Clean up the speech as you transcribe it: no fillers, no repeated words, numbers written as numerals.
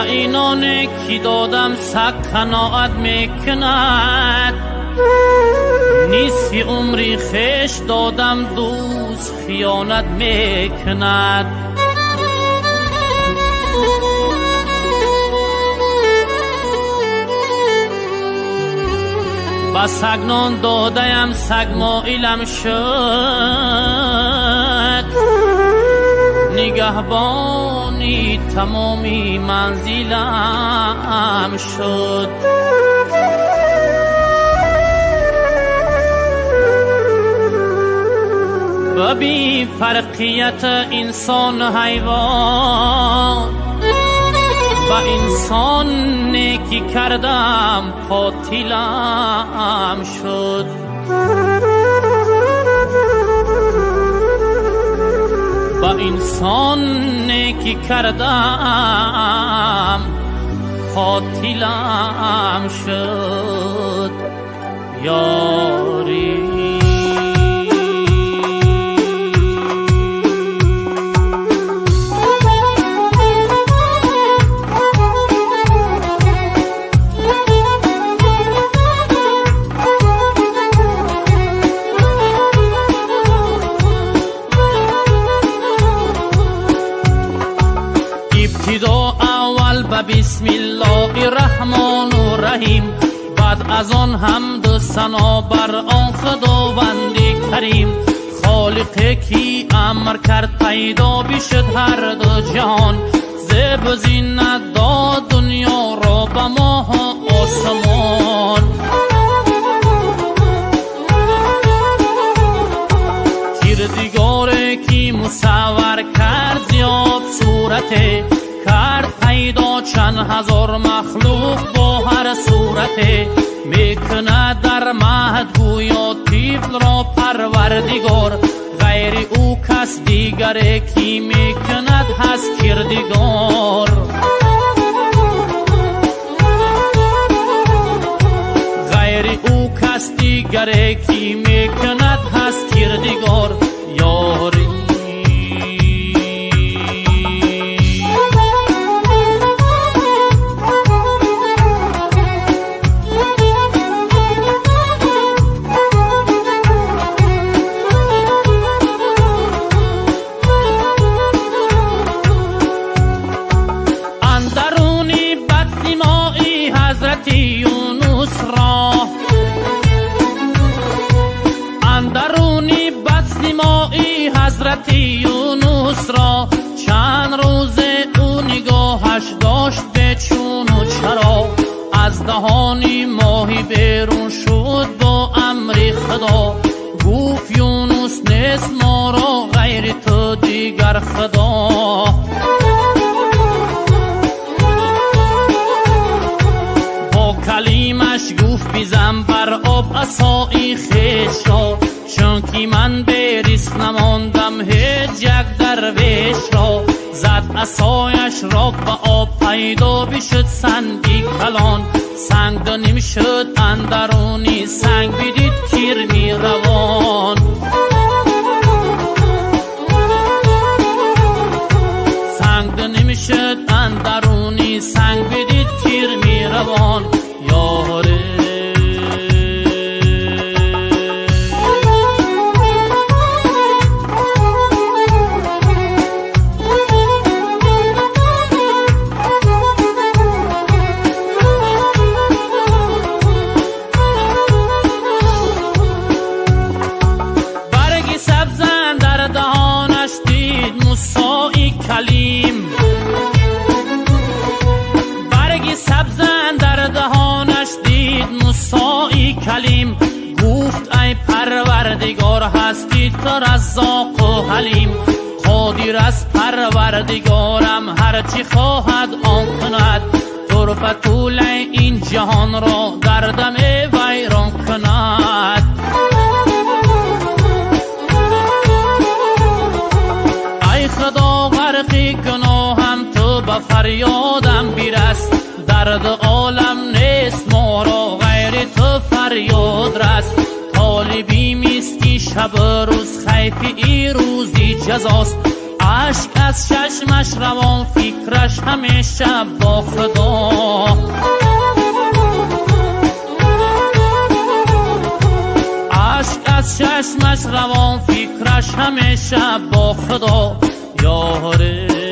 اینان که دادم سگ قناعت میکند، نصف عمری خیش دادم دوست خیانت میکند. با سگ نان دادم سگ مایلم شد، نگهبانی تمامی منزلم شد. و بی فرقیت انسان حیوان، با انسان نیکی کردم قاتلم شد. با انسان نیکی کردم قاتلم شد. یاری اول با بسم الله الرحمن الرحیم، بعد از آن حمد ثنا بر آن خداوند کریم. خالقی که امر کرد پیدا بشد هر دو جهان، زیب و زینت داد دنیا را به ماه آسمان. کردگاری که مصور کرد زیاد صورته، کرد پیدا چند هزار مخلوق با هر صورته. میکند در مهد گویا طفل را پروردگار، غیر او کس دیگره کی میکند هست کردگار. غیر او کس دیگره کی میکند هست کردگار. یاری یونس را، اندرونی بطن مایی حضرت یونس را، چند روز او نگاهش داشت به چون و چرا. از دهانی ماهی بیرون شد با امر خدا، گفت یونس نیست ما را غیر تو دیگر خدا. کلیمش گفت بیزم بر آب عصای خویش را، چون که من به ریسک نماندم هیچ یک درویش را. زد عصایش را به آب پیدا بشد سنگی کلان، سنگ دو نیم شد اندرونی سنگ بدید کرمی روان. سنگ دو نیم شد اندرونی سنگ بدید کرمی روان. یاره برگ سبزن در دهانش دید موسی کلیم، برگ سبزن در دهانش دید موسی کلیم. گفت ای پروردگار هستی تو رزاق و حلیم، قادر است پروردگارم هرچی خواهد آن کند. طرف طول این جهان را در دم ویران کند. ای خدا غرقی گناهم تو به فریادم برس، درد عالم نیست ما را غیر تو فریاد رس. طالبی میستی شب و روز خیف ای روزی جزاست، اشک از چشمش روان فکرش همیشه با خدا اشک از چشمش روان فکرش همیشه با خدا یاره